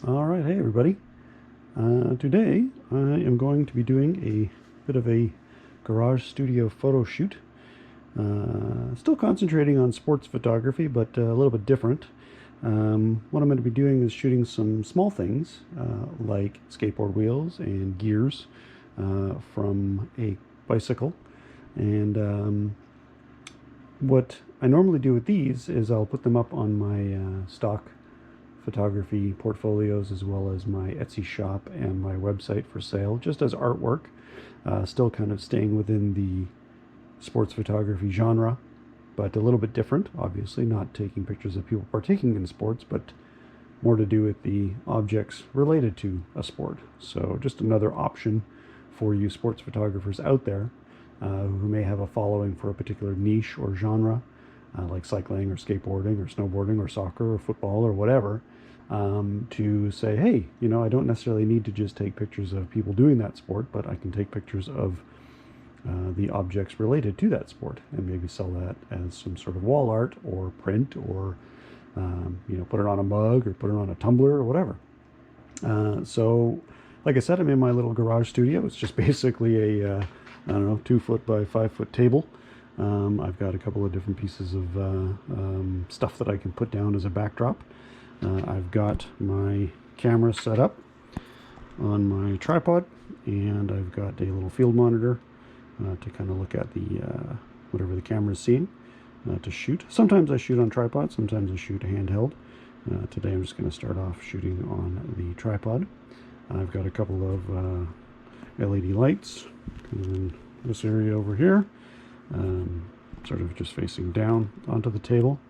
All right, hey everybody. Today I am going to be doing a bit of a garage studio photo shoot. Still concentrating on sports photography, but a little bit different. What I'm going to be doing is shooting some small things like skateboard wheels and gears from a bicycle. And what I normally do with these is I'll put them up on my stock photography portfolios, as well as my Etsy shop and my website for sale, just as artwork, still kind of staying within the sports photography genre, but a little bit different, obviously, not taking pictures of people partaking in sports, but more to do with the objects related to a sport. So just another option for you sports photographers out there who may have a following for a particular niche or genre, like cycling or skateboarding or snowboarding or soccer or football or whatever, to say, hey, I don't necessarily need to just take pictures of people doing that sport, but I can take pictures of the objects related to that sport and maybe sell that as some sort of wall art or print, or put it on a mug or put it on a tumbler or whatever. So like I said, I'm in my little garage studio. It's just basically a I don't know, 2-foot by 5-foot table. I've got a couple of different pieces of stuff that I can put down as a backdrop. I've got my camera set up on my tripod, and I've got a little field monitor to kind of look at the whatever the camera is seeing to shoot. Sometimes I shoot on tripod, sometimes I shoot handheld. Today I'm just going to start off shooting on the tripod. I've got a couple of LED lights in this area over here, sort of just facing down onto the table.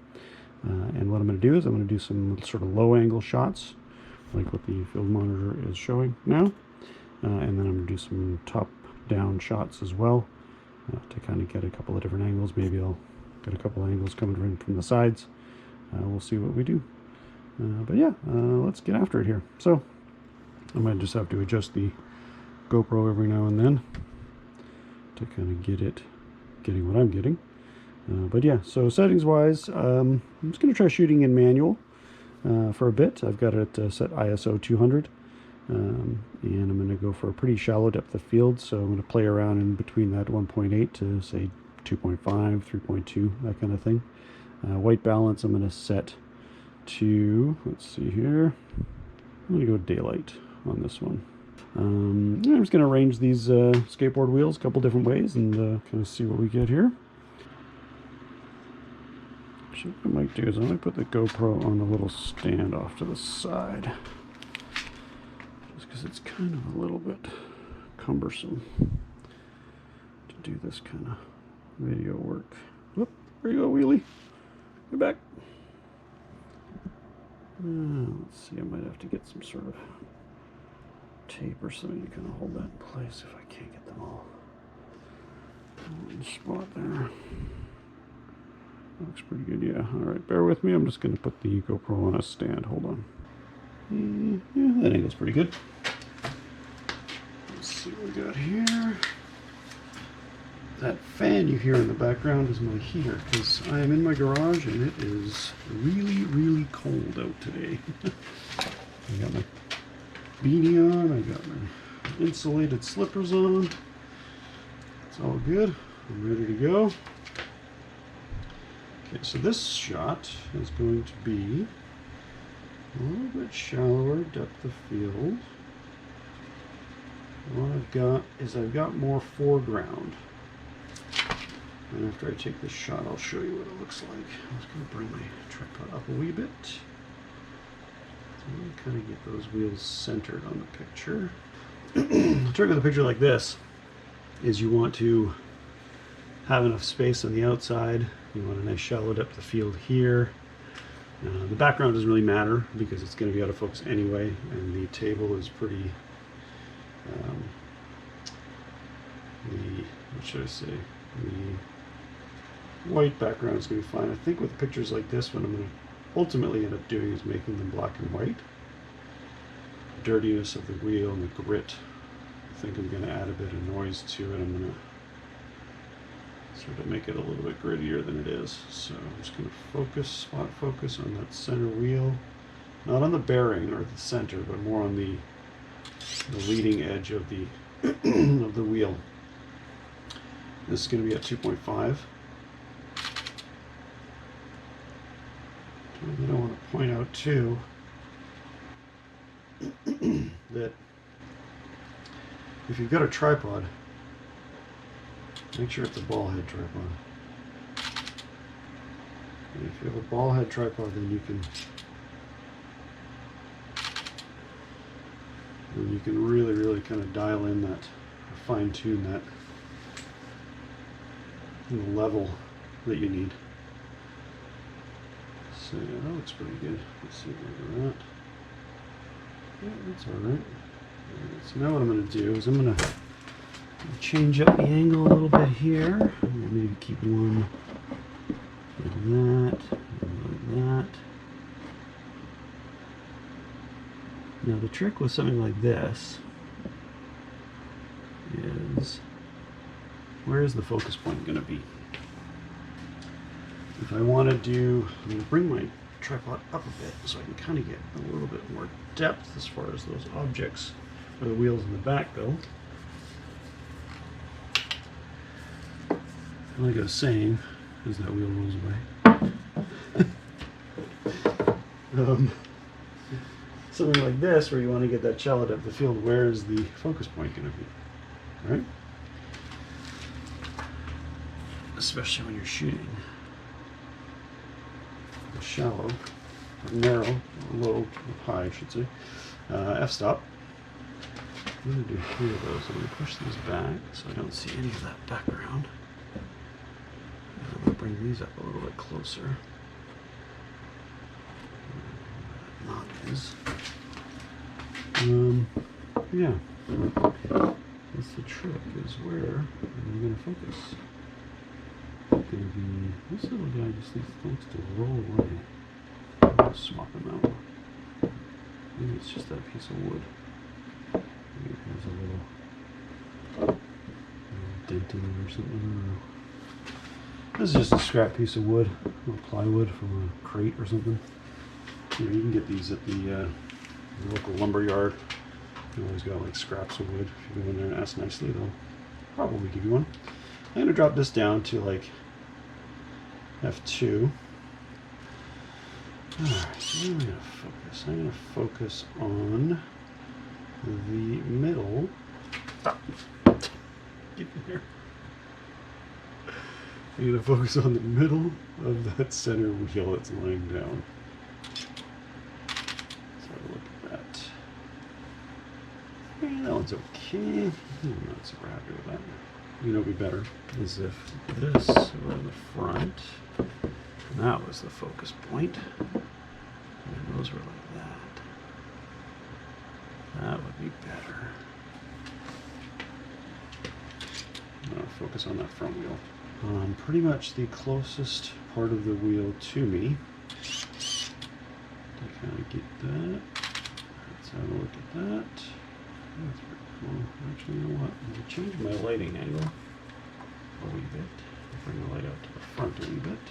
And what I'm going to do is I'm going to do some sort of low angle shots, like what the field monitor is showing now. And then I'm going to do some top down shots as well to kind of get a couple of different angles. Maybe I'll get a couple of angles coming in from the sides. We'll see what we do. But yeah, let's get after it here. So I might just have to adjust the GoPro every now and then to kind of getting what I'm getting. But yeah, so settings wise, I'm just going to try shooting in manual for a bit. I've got it set ISO 200, and I'm going to go for a pretty shallow depth of field, so I'm going to play around in between that 1.8 to say 2.5, 3.2, that kind of thing. White balance I'm going to set to, let's see here, I'm going to go daylight on this one. I'm just going to arrange these skateboard wheels a couple different ways and kind of see what we get here. So what I might do is I might put the GoPro on the little stand off to the side, just because it's kind of a little bit cumbersome to do this kind of video work. Whoop, there you go, wheelie. Get back. Let's see, I might have to get some sort of tape or something to kind of hold that in place if I can't get them all in one spot there. Looks pretty good, yeah. Alright, bear with me. I'm just going to put the GoPro on a stand. Hold on. Yeah, that angle's pretty good. Let's see what we got here. That fan you hear in the background is my heater, because I am in my garage and it is really, really cold out today. I got my beanie on, I got my insulated slippers on. It's all good. I'm ready to go. Okay, so this shot is going to be a little bit shallower depth of field. What I've got is I've got more foreground. And after I take this shot, I'll show you what it looks like. I'm just going to bring my tripod up a wee bit. So I'm going to kind of get those wheels centered on the picture. The trick with a picture like this is you want to have enough space on the outside. You want a nice shallow depth of field here. The background doesn't really matter because it's going to be out of focus anyway, and the table is pretty, what should I say, the white background is going to be fine. I think with pictures like this, what I'm going to ultimately end up doing is making them black and white. The dirtiness of the wheel and the grit, I think I'm going to add a bit of noise to it. I'm going to sort of make it a little bit grittier than it is. So I'm just going to spot focus on that center wheel, not on the bearing or the center, but more on the leading edge of the of the wheel. This is going to be at 2.5. And I want to point out too that if you've got a tripod, make sure it's a ball head tripod. And if you have a ball head tripod, then you can really kind of dial in that, or fine tune that level that you need. So yeah, that looks pretty good. Let's see where we're at. Yeah, that's alright. So now what I'm going to do is I'm going to change up the angle a little bit here. Maybe keep one like that, like that. Now the trick with something like this is, where is the focus point going to be? If I want to do, I'm going to bring my tripod up a bit so I can kind of get a little bit more depth as far as those objects or the wheels in the back go. Like I was saying, as that wheel rolls away. Something like this, where you want to get that shallow depth of field, where is the focus point going to be? Right? Especially when you're shooting shallow, or narrow, or low, or high, I should say. F-stop. I'm going to do 3 of those. I'm going to push these back so I don't see any of that background. And I'm going to bring these up a little bit closer. Knot is. Yeah. That's the trick, is where am I going to focus? It's going to be, this little guy just likes to roll away. I'm going to swap him out. Maybe it's just that piece of wood. Maybe it has a little dent in it or something. I don't know. This is just a scrap piece of wood, a little plywood from a crate or something. You know, you can get these at the local lumber yard. You always got like scraps of wood. If you go in there and ask nicely, they'll probably give you one. I'm going to drop this down to like F2. Alright, so I'm going to focus. I'm going to focus on the middle. Stop. Get in here. I'm going to focus on the middle of that center wheel that's lying down. Let's have a look at that. Yeah, that one's okay. I'm not super happy with that. You know, it'd be better is if this were in the front, and that was the focus point, and those were like that. That would be better. I'm going to focus on that front wheel. Pretty much the closest part of the wheel to me. To kind of get that. Let's have a look at that. That's pretty cool. Actually, you know what? I'm going to change my lighting angle a wee bit. Bring the light out to the front a wee bit.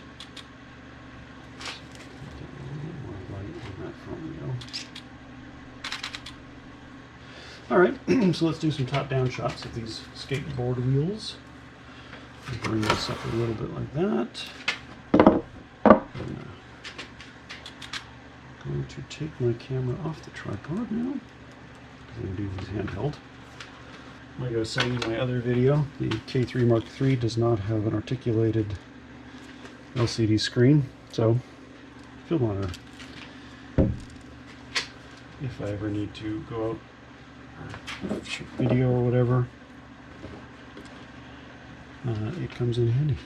So get a little bit more light on that front wheel. Alright, so let's do some top-down shots of these skateboard wheels. I'll bring this up a little bit like that. I'm going to take my camera off the tripod now. I'm going to do this handheld. Like I was saying in my other video, the K3 Mark III does not have an articulated LCD screen, so field monitor. If I ever need to go out or shoot video or whatever, it comes in handy.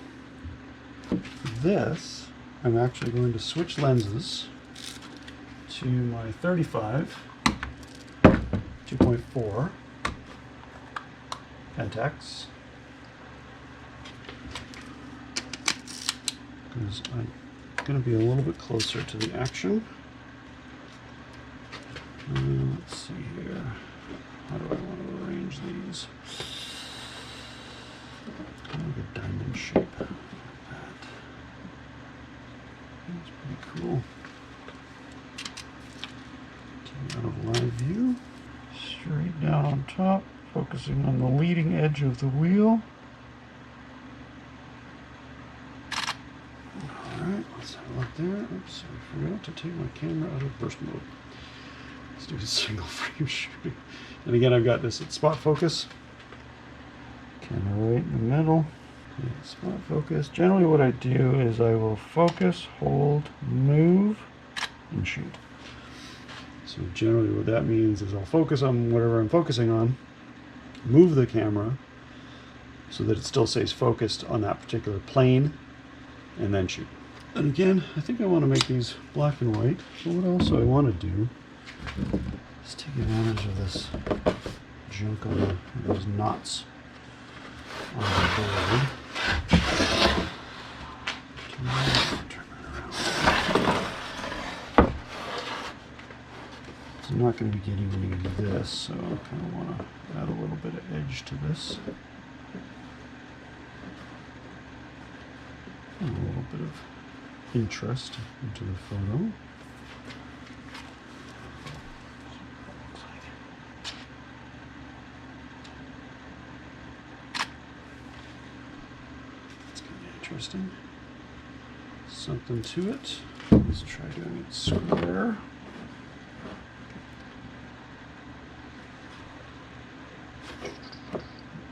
This, I'm actually going to switch lenses to my 35 2.4 Pentax, because I'm going to be a little bit closer to the action. Let's see here. How do I want to arrange these? Kind of a diamond shape like that. That's pretty cool. out of live view. Straight down on top, focusing on the leading edge of the wheel. Alright, let's have a look there. Oops, I forgot to take my camera out of burst mode. Let's do a single frame shooting. And again, I've got this at spot focus. Camera right in the middle. Yeah, spot focus. Generally what I do is I will focus, hold, move, and shoot. So generally what that means is I'll focus on whatever I'm focusing on, move the camera so that it still stays focused on that particular plane, and then shoot. And again, I think I want to make these black and white, but what also I want to do is take advantage of this junk on those knots on the board. Turn that around. So I'm not going to be getting any of this, so I kind of want to add a little bit of edge to this. And a little bit of interest into the photo. It's going to be interesting. Something to it. Let's try doing it square.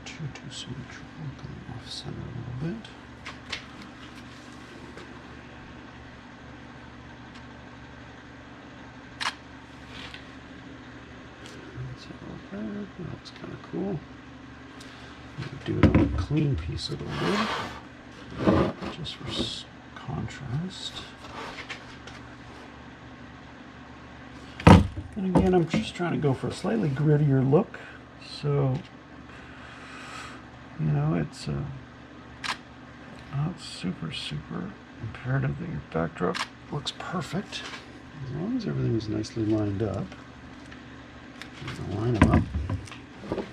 Too symmetrical, going off center a little bit. Let's have a look there. That looks kind of cool. Do it on a clean piece of the wood, just for contrast. And again, I'm just trying to go for a slightly grittier look, so you know, it's not super imperative that your backdrop looks perfect. As long as everything is nicely lined up. I'm gonna line them up. Like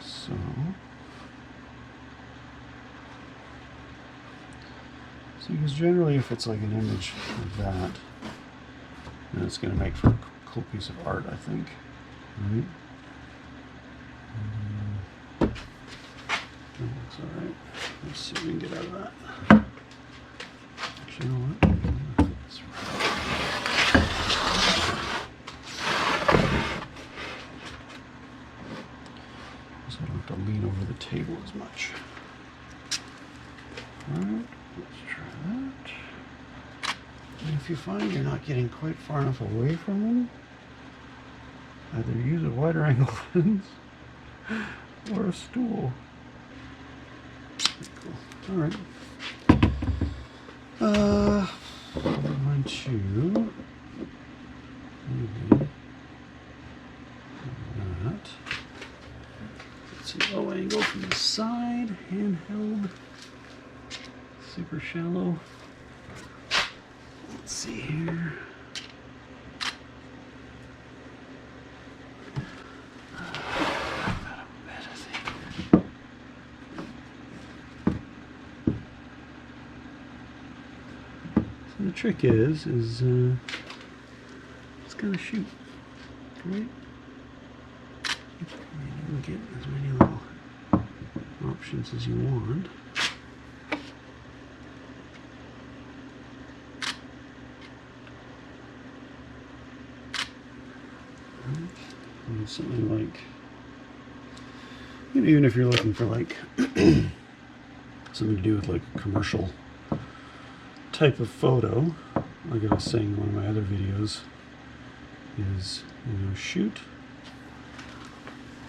so. So because generally if it's like an image like that, then it's going to make for a cool piece of art, I think. Right? That looks alright. Let's see if we can get out of that. Actually, you know what? That's right. So I don't have to lean over the table as much. Alright, let's try that. And if you find you're not getting quite far enough away from them, either use a wider angle lens or a stool. Cool. All right. I'm going to maybe that. It's an low angle from the side, handheld, super shallow. Let's see here. The trick is just gotta shoot, right? You can get as many little options as you want. And something like, you know, even if you're looking for like something to do with like a commercial type of photo, like I was saying in one of my other videos, is, you know, shoot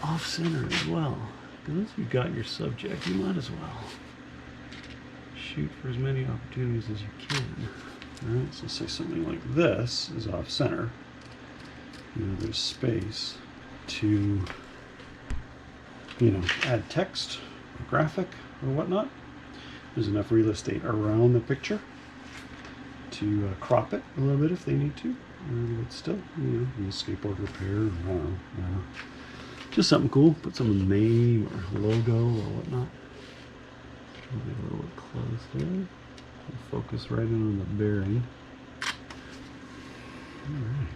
off center as well. Because once you've got your subject, you might as well shoot for as many opportunities as you can. Alright, so say something like this is off center. You know, there's space to, you know, add text or graphic or whatnot. There's enough real estate around the picture to crop it a little bit if they need to, but still, you know, skateboard repair, I don't know, just something cool. Put someone's name or logo or whatnot. Maybe a little bit close there. Focus right in on the bearing. Alright.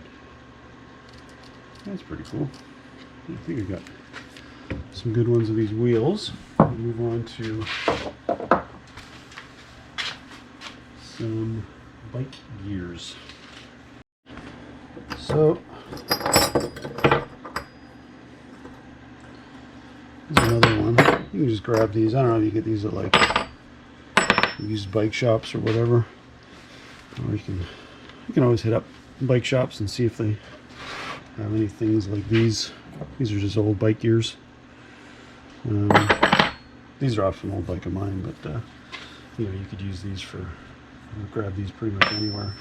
That's pretty cool. I think I got some good ones of these wheels. We'll move on to some bike gears. So, here's another one. You can just grab these. I don't know if you get these at like used bike shops or whatever. Or you can always hit up bike shops and see if they have any things like these. These are just old bike gears. These are off an old bike of mine, but you know, you could use these for grab these pretty much anywhere.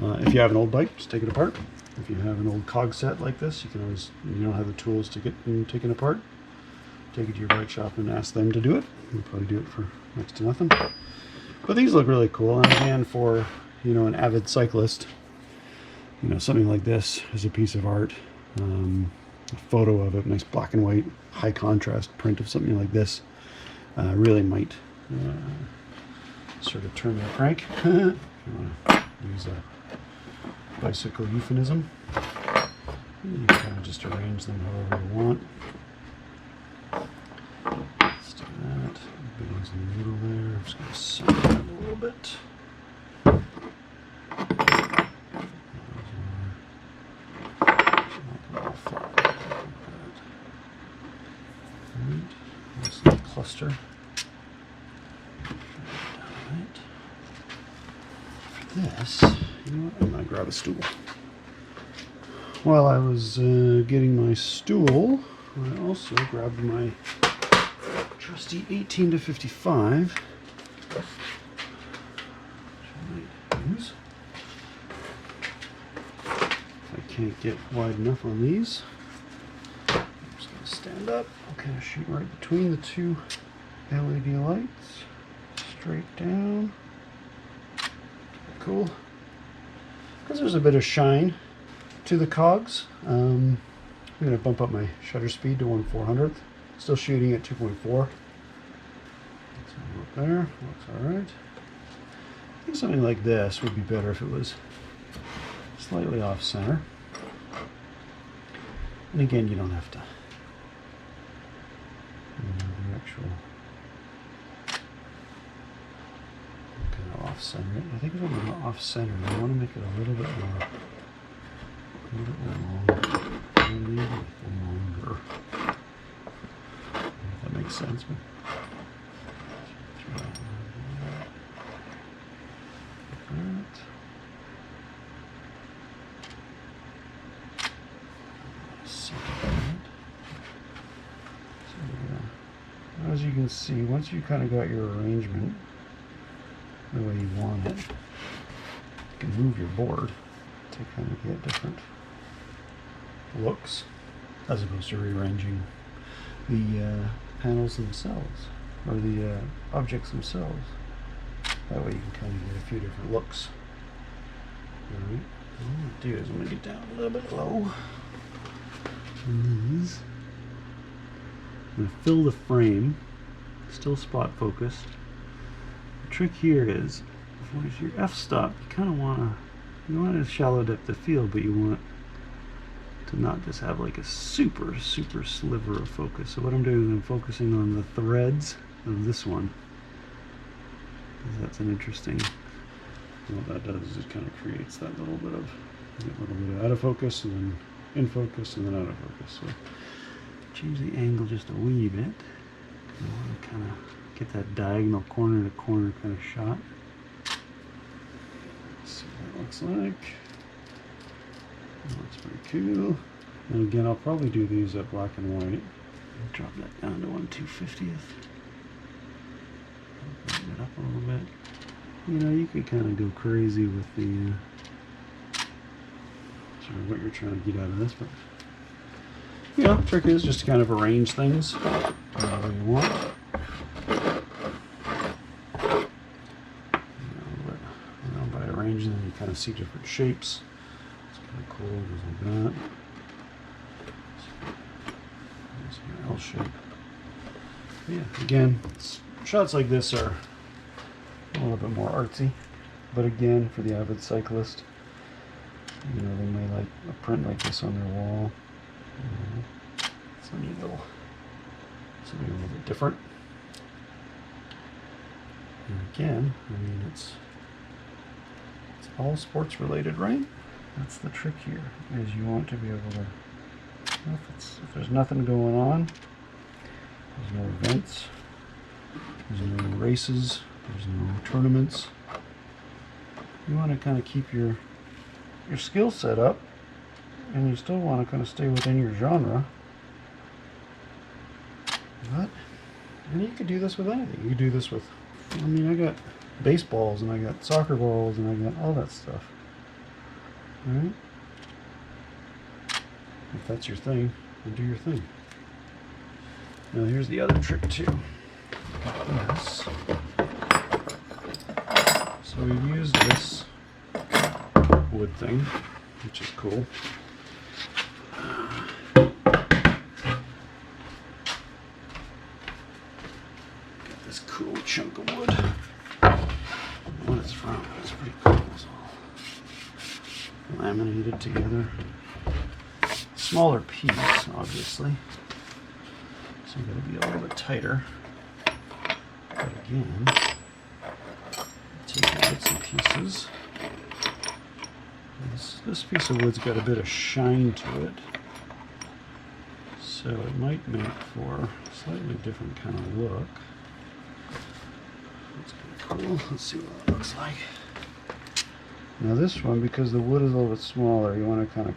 If you have an old bike, just take it apart. If you have an old cog set like this, you can always, you don't have the tools to get them taken apart, take it to your bike shop and ask them to do it. They'll probably do it for next to nothing. But these look really cool, and again, for, you know, an avid cyclist, you know, something like this is a piece of art. A photo of a nice black and white, high contrast print of something like this really might sort of turn the crank. If you want to use a bicycle euphemism, you can kind of just arrange them however you want. Let's do that. Big ones in the middle there. I'm just going to center them a little bit. Cluster. Right. For this, you know what? I'm gonna grab a stool. While I was getting my stool, I also grabbed my trusty 18 to 55. Which I might use. If I can't get wide enough on these, I'm just gonna stand up. I'll kind of shoot right between the two LED lights, straight down. Cool. Because there's a bit of shine to the cogs. I'm going to bump up my shutter speed to 1/400. Still shooting at 2.4. That's up there. Looks alright. I think something like this would be better if it was slightly off center. And again, you don't have to. The actual kind of off center it. I think if I'm going off center, I want to make it a little bit more, longer. If that makes sense. But as you can see, once you kind of got your arrangement the way you want it, you can move your board to kind of get different looks, as opposed to rearranging the panels themselves, or the objects themselves. That way you can kind of get a few different looks. Alright, what I'm going to do is I'm going to get down a little bit low on these. I'm going to fill the frame, still spot focused. The trick here is, with your f-stop, you kind of want a shallow depth of field, but you want to not just have like a super sliver of focus. So what I'm doing is I'm focusing on the threads of this one, because that's an interesting, what that does is it kind of creates that little bit of out of focus, and then in focus, and then out of focus. So change the angle just a wee bit. I want to kind of get that diagonal corner to corner kind of shot. Let's see what that looks like. That looks pretty cool. And again, I'll probably do these at black and white. Drop that down to 1/250th. Bring it up a little bit. You know, you could kind of go crazy with the sort of what you're trying to get out of this, but you know, the trick is just to kind of arrange things however you want. By arranging them, you kind of see different shapes. It's kind of cool, just like that. There's an L shape. But yeah, again, shots like this are a little bit more artsy, but again, for the avid cyclist, You know, they may like a print like this on their wall. It's a neat little, something a little bit different. And again, I mean, it's all sports related, right? That's the trick here, is you want to be able to, if there's nothing going on, there's no events, there's no races, there's no tournaments, you want to kind of keep your skill set up, and you still want to kind of stay within your genre. But, and you could do this with anything. You could do this with, I mean, I got baseballs, and I got soccer balls, and I got all that stuff. Alright? If that's your thing, then do your thing. Now here's the other trick too. Yes. So we've used this wood thing, which is cool. Got this cool chunk of wood. I don't know what it's from, but it's pretty cool. It's all laminated together. Smaller piece, obviously. So you've got to be a little bit tighter. But again, take the bits and pieces. This piece of wood's got a bit of shine to it, so it might make for a slightly different kind of look. That's kind of cool. Let's see what that looks like. Now this one, because the wood is a little bit smaller, you want to kind of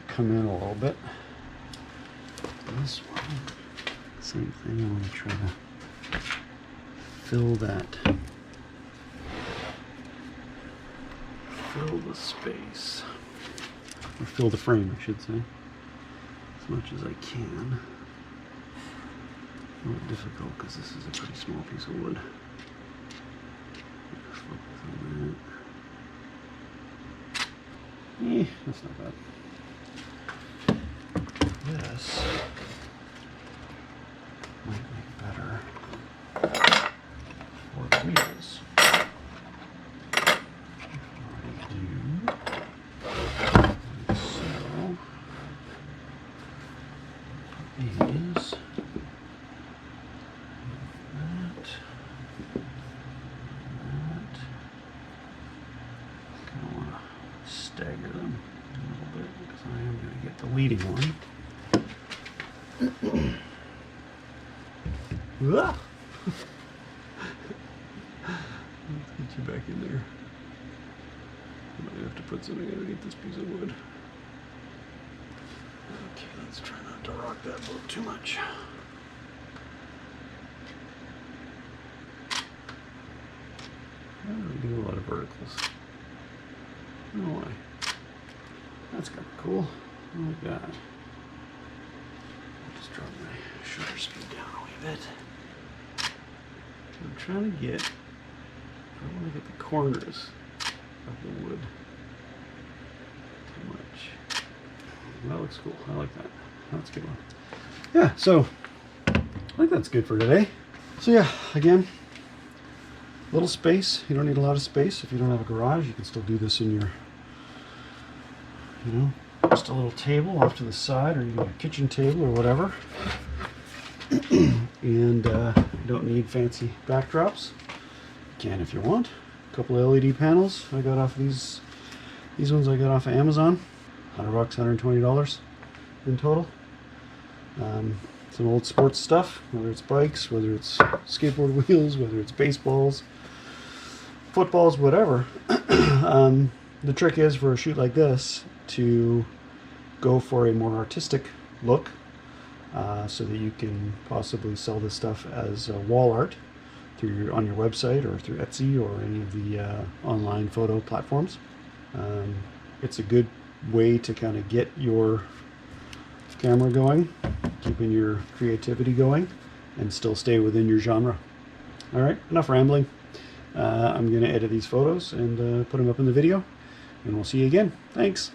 come in a little bit. This one, same thing. I want to try to fill the space, or fill the frame, I should say, as much as I can. A little difficult because this is a pretty small piece of wood. Focus on that. That's not bad. This might make better for the wheels. Stagger them a little bit because I am going to get the leading one. Let's get you back in there. I might have to put something underneath this piece of wood. Okay, let's try not to rock that boat too much. I don't really do a lot of verticals. I don't know why. That's kind of cool. I like that. I'll just drop my shutter speed down a wee bit. I'm trying to get, I want to get the corners of the wood too much. That looks cool. I like that. That's a good one. Yeah, so I think that's good for today. So yeah, again, little space. You don't need a lot of space. If you don't have a garage, you can still do this in your, you know, just a little table off to the side, or even a kitchen table or whatever. And you don't need fancy backdrops. You can if you want. A couple of LED panels I got off these ones I got off of Amazon. $100, $120 in total. Some old sports stuff, whether it's bikes, whether it's skateboard wheels, whether it's baseballs, footballs, whatever. The trick is for a shoot like this to go for a more artistic look, so that you can possibly sell this stuff as wall art on your website or through Etsy or any of the online photo platforms. It's a good way to kind of get your camera going, keeping your creativity going, and still stay within your genre. All right, enough rambling. I'm going to edit these photos and put them up in the video, and we'll see you again. Thanks.